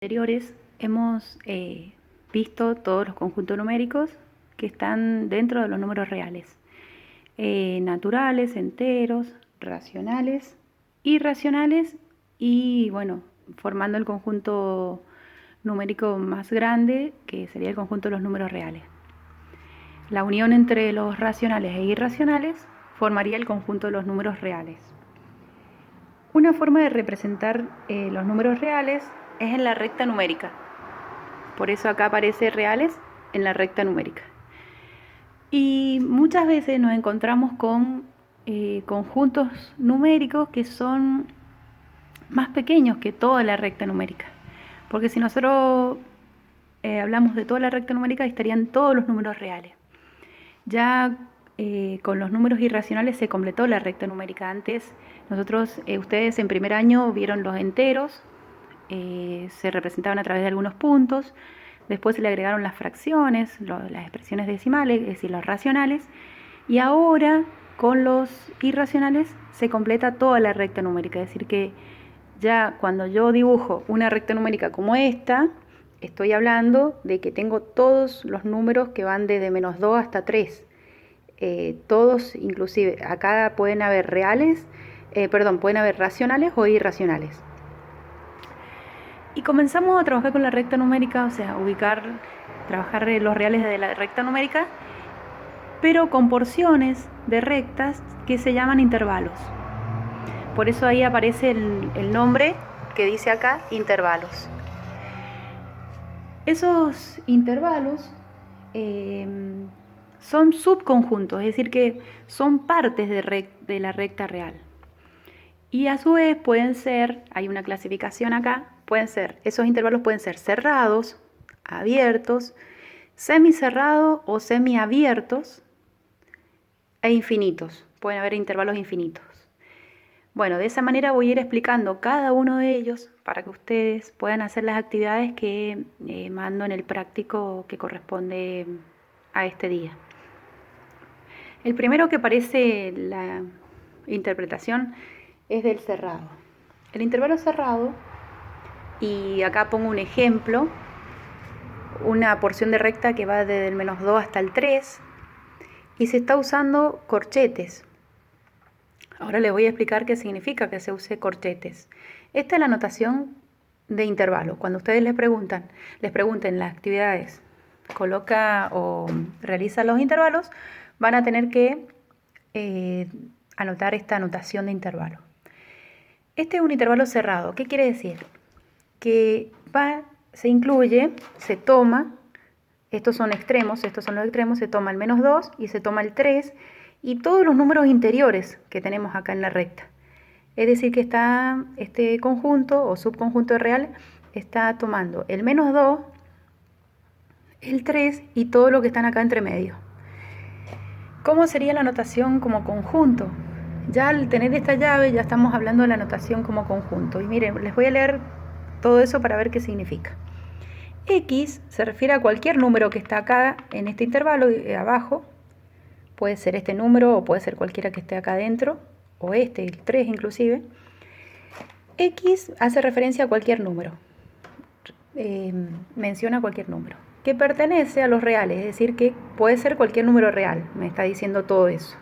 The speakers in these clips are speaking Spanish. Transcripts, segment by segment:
Anteriores hemos visto todos los conjuntos numéricos que están dentro de los números reales, naturales, enteros, racionales, irracionales y bueno, formando el conjunto numérico más grande que sería el conjunto de los números reales. La unión entre los racionales e irracionales formaría el conjunto de los números reales. Una forma de representar los números reales es en la recta numérica. Por eso acá aparece reales en la recta numérica. Y muchas veces nos encontramos con conjuntos numéricos que son más pequeños que toda la recta numérica. Porque si nosotros hablamos de toda la recta numérica, estarían todos los números reales. Ya con los números irracionales se completó la recta numérica. Antes, ustedes en primer año vieron los enteros, se representaban a través de algunos puntos, después se le agregaron las fracciones, las expresiones decimales, es decir, los racionales, y ahora con los irracionales se completa toda la recta numérica, es decir que ya cuando yo dibujo una recta numérica como esta, estoy hablando de que tengo todos los números que van desde -2 hasta 3, todos, inclusive acá pueden haber pueden haber racionales o irracionales. Y comenzamos a trabajar con la recta numérica, o sea, trabajar los reales de la recta numérica, pero con porciones de rectas que se llaman intervalos. Por eso ahí aparece el nombre que dice acá, intervalos. Esos intervalos son subconjuntos, es decir que son partes de la recta real. Y a su vez hay una clasificación acá, esos intervalos pueden ser cerrados, abiertos, semicerrados o semiabiertos e infinitos. Pueden haber intervalos infinitos. Bueno, de esa manera voy a ir explicando cada uno de ellos para que ustedes puedan hacer las actividades que mando en el práctico que corresponde a este día. El primero que aparece la interpretación es del cerrado. El intervalo cerrado, y acá pongo un ejemplo, una porción de recta que va desde el -2 hasta el 3 y se está usando corchetes. Ahora les voy a explicar qué significa que se use corchetes. Esta es la notación de intervalo. Cuando ustedes les pregunten las actividades, coloca o realiza los intervalos, van a tener que anotar esta notación de intervalo. Este es un intervalo cerrado. ¿Qué quiere decir? Que se toma, estos son los extremos, se toma el -2 y se toma el 3 y todos los números interiores que tenemos acá en la recta. Es decir que este conjunto o subconjunto real está tomando el -2, el 3 y todo lo que están acá entre medio. ¿Cómo sería la notación como conjunto? Ya al tener esta llave ya estamos hablando de la notación como conjunto. Y miren, les voy a leer todo eso para ver qué significa. X se refiere a cualquier número que está acá en este intervalo abajo. Puede ser este número o puede ser cualquiera que esté acá adentro, o el 3 inclusive. X hace referencia a cualquier número, menciona cualquier número, que pertenece a los reales, es decir que puede ser cualquier número real, me está diciendo todo eso.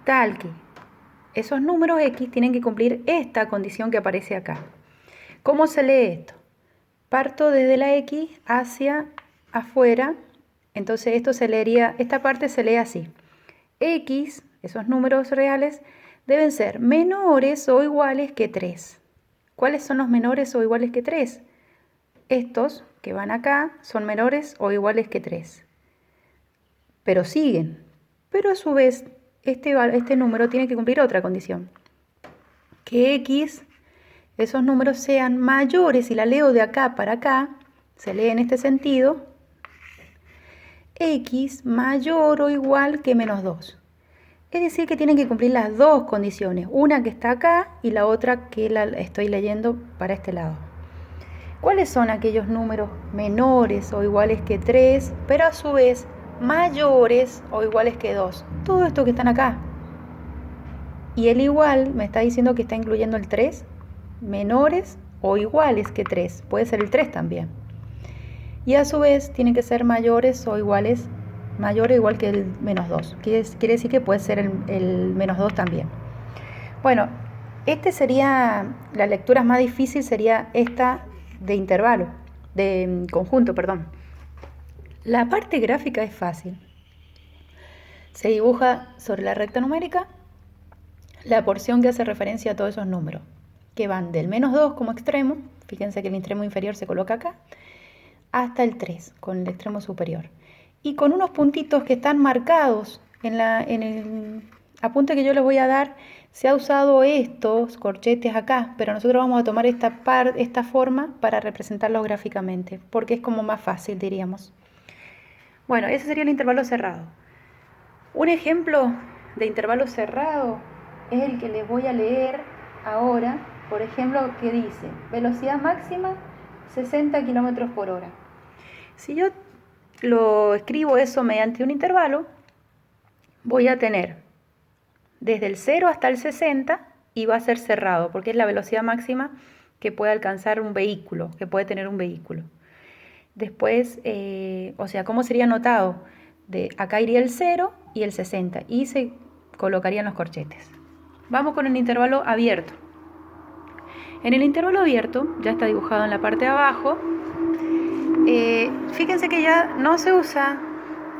Tal que esos números X tienen que cumplir esta condición que aparece acá. ¿Cómo se lee esto? Parto desde la X hacia afuera, entonces esta parte se lee así. X, esos números reales, deben ser menores o iguales que 3. ¿Cuáles son los menores o iguales que 3? Estos que van acá son menores o iguales que 3. Pero siguen. Pero a su vez, este número tiene que cumplir otra condición. Que X, esos números sean mayores, y la leo de acá para acá, se lee en este sentido, X mayor o igual que -2. Es decir que tienen que cumplir las dos condiciones, una que está acá y la otra que la estoy leyendo para este lado. ¿Cuáles son aquellos números menores o iguales que 3, pero a su vez mayores o iguales que 2? Todo esto que están acá. Y el igual me está diciendo que está incluyendo el 3, menores o iguales que 3, puede ser el 3 también. Y a su vez tienen que ser mayores o iguales, mayor o igual que el menos 2. Quiere decir que puede ser el menos 2 también. Bueno, este sería, la lectura más difícil sería esta de intervalo, de conjunto, perdón. La parte gráfica es fácil. Se dibuja sobre la recta numérica la porción que hace referencia a todos esos números, que van del menos 2 como extremo, fíjense que el extremo inferior se coloca acá, hasta el 3 con el extremo superior. Y con unos puntitos que están marcados en el apunte que yo les voy a dar, se ha usado estos corchetes acá, pero nosotros vamos a tomar esta forma para representarlo gráficamente, porque es como más fácil, diríamos. Bueno, ese sería el intervalo cerrado. Un ejemplo de intervalo cerrado es el que les voy a leer ahora, por ejemplo, que dice velocidad máxima 60 km por hora. Si yo lo escribo eso mediante un intervalo, voy a tener desde el 0 hasta el 60 y va a ser cerrado, porque es la velocidad máxima que puede alcanzar un vehículo, que puede tener un vehículo. Después, o sea, ¿cómo sería anotado? Acá iría el 0 y el 60 y se colocarían los corchetes. Vamos con el intervalo abierto. En el intervalo abierto, ya está dibujado en la parte de abajo, fíjense que ya no se usa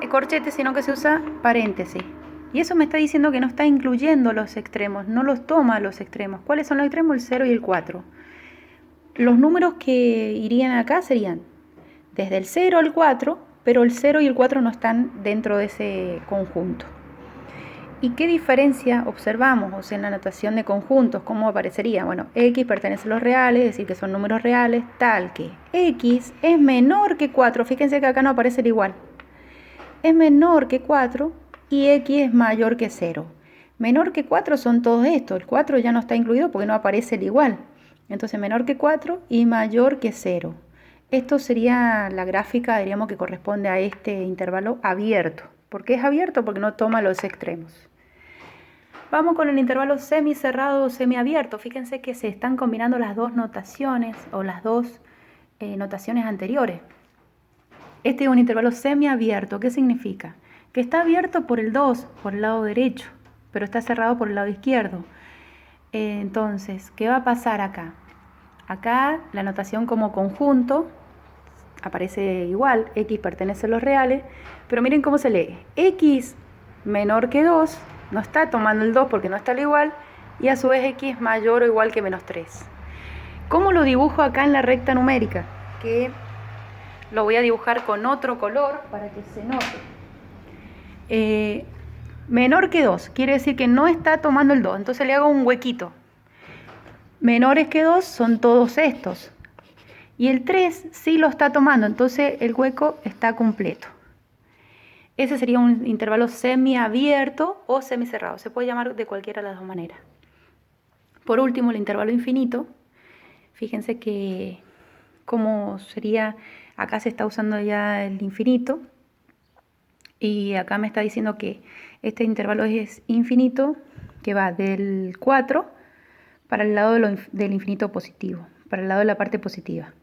corchetes, sino que se usa paréntesis. Y eso me está diciendo que no está incluyendo los extremos, no los toma los extremos. ¿Cuáles son los extremos? El 0 y el 4. Los números que irían acá serían desde el 0 al 4, pero el 0 y el 4 no están dentro de ese conjunto. ¿Y qué diferencia observamos? O sea, en la notación de conjuntos, ¿cómo aparecería? Bueno, X pertenece a los reales, es decir, que son números reales, tal que X es menor que 4. Fíjense que acá no aparece el igual. Es menor que 4 y X es mayor que 0. Menor que 4 son todos estos. El 4 ya no está incluido porque no aparece el igual. Entonces, menor que 4 y mayor que 0. Esto sería la gráfica, diríamos, que corresponde a este intervalo abierto. ¿Por qué es abierto? Porque no toma los extremos. Vamos con el intervalo semicerrado o semiabierto. Fíjense que se están combinando las dos notaciones o las dos notaciones anteriores. Este es un intervalo semiabierto. ¿Qué significa? Que está abierto por el 2, por el lado derecho, pero está cerrado por el lado izquierdo. Entonces, ¿qué va a pasar acá? Acá la notación como conjunto aparece igual, X pertenece a los reales, pero miren cómo se lee. X menor que 2, no está tomando el 2 porque no está al igual, y a su vez X mayor o igual que menos 3. ¿Cómo lo dibujo acá en la recta numérica? Que lo voy a dibujar con otro color para que se note. Menor que 2, quiere decir que no está tomando el 2, entonces le hago un huequito. Menores que 2 son todos estos. Y el 3 sí lo está tomando, entonces el hueco está completo. Ese sería un intervalo semiabierto o semicerrado. Se puede llamar de cualquiera de las dos maneras. Por último, el intervalo infinito. Fíjense que cómo sería, acá se está usando ya el infinito. Y acá me está diciendo que este intervalo es infinito, que va del 4 para el lado del infinito positivo, para el lado de la parte positiva.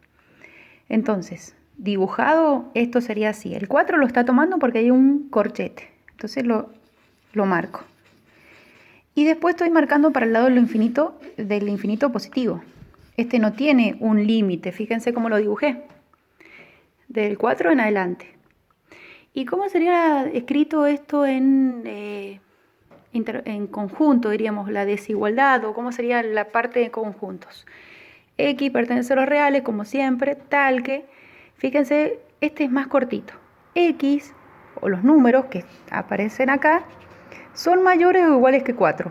Entonces, dibujado, esto sería así. El 4 lo está tomando porque hay un corchete. Entonces lo marco. Y después estoy marcando para el lado del infinito positivo. Este no tiene un límite. Fíjense cómo lo dibujé. Del 4 en adelante. ¿Y cómo sería escrito esto en conjunto, diríamos, la desigualdad? ¿O cómo sería la parte de conjuntos? X pertenece a los reales, como siempre, tal que, fíjense, este es más cortito. X, o los números que aparecen acá, son mayores o iguales que 4.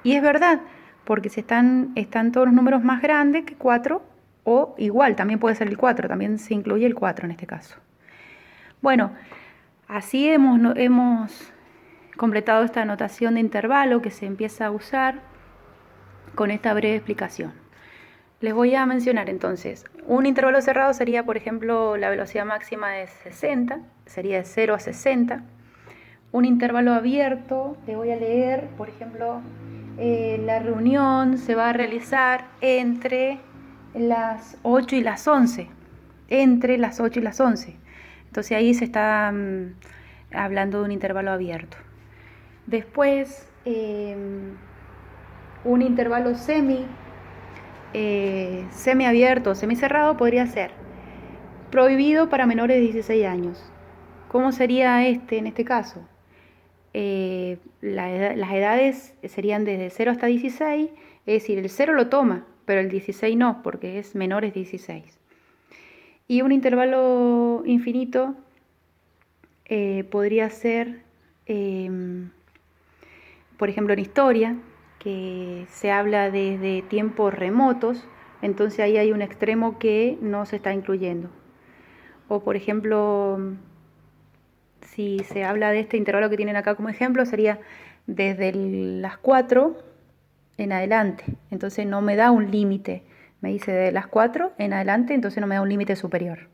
Y es verdad, porque si están todos los números más grandes que 4, o igual, también puede ser el 4, también se incluye el 4 en este caso. Bueno, así hemos completado esta notación de intervalo que se empieza a usar con esta breve explicación. Les voy a mencionar entonces, un intervalo cerrado sería, por ejemplo, la velocidad máxima de 60, sería de 0 a 60. Un intervalo abierto, les voy a leer, por ejemplo, la reunión se va a realizar entre las 8 y las 11, entre las 8 y las 11. Entonces ahí se está hablando de un intervalo abierto. Después, un intervalo semiabierto o semicerrado podría ser prohibido para menores de 16 años. ¿Cómo sería en este caso? Las edades serían desde 0 hasta 16, es decir, el 0 lo toma, pero el 16 no, porque es menores de 16. Y un intervalo infinito podría ser, por ejemplo, en historia, que se habla desde tiempos remotos, entonces ahí hay un extremo que no se está incluyendo. O por ejemplo, si se habla de este intervalo que tienen acá como ejemplo, sería desde las 4 en adelante. Entonces no me da un límite. Me dice de las 4 en adelante, entonces no me da un límite superior.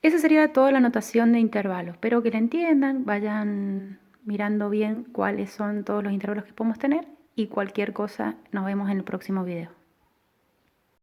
Esa sería toda la notación de intervalos. Espero que la entiendan, vayan mirando bien cuáles son todos los intervalos que podemos tener y cualquier cosa nos vemos en el próximo video.